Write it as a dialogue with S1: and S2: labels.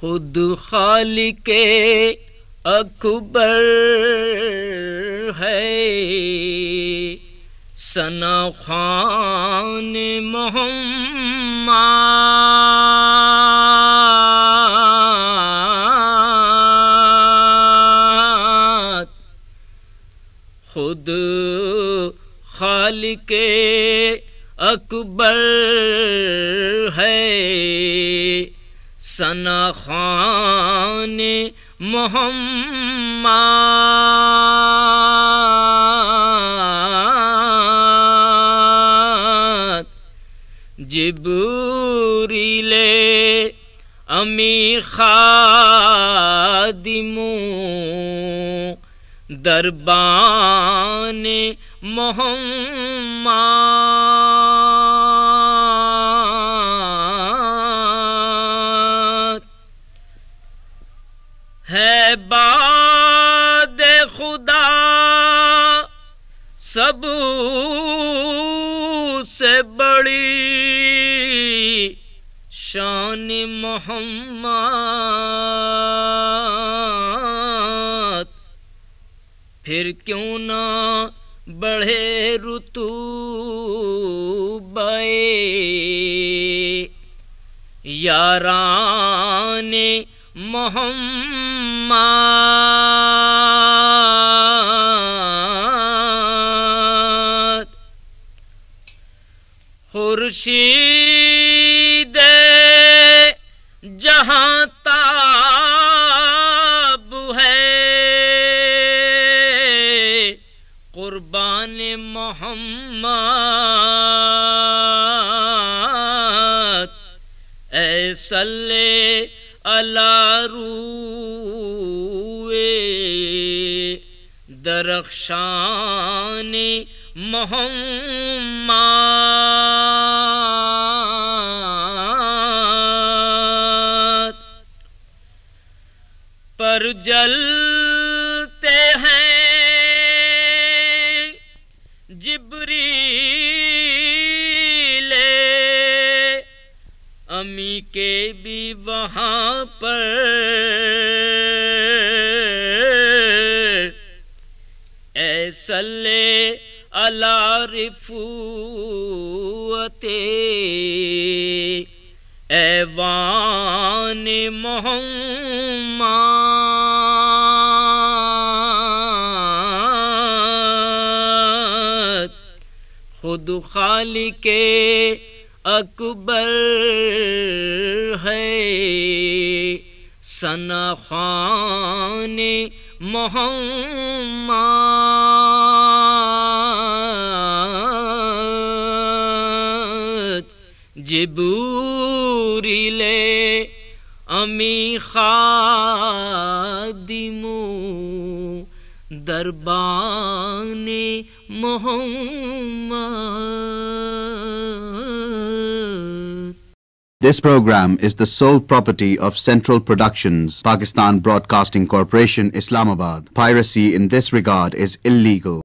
S1: خود خالق اکبر ہے ثنا خوان محمد، خود خالق اکبر ہے ثنا خوان محمد، جبریل امی خادم دربان محمد، ہے باد خدا سب سے بڑی شان محمد، پھر کیوں نہ بڑھے رتبہ یاران محمد، خورشید جہاں تاب ہے قربان محمد، اے صلی علی روئے درخشان محمد، پر جلتے ہیں جبریل امی کے بھی وہاں پر، اے صلی علی رفوت ایوان محمد، خود خالق اکبر ہے ثنا خوان محمد، جبریل امی خادم دربان محمد.
S2: This program is the sole property of Central Productions, Pakistan Broadcasting Corporation, Islamabad. Piracy in this regard is illegal.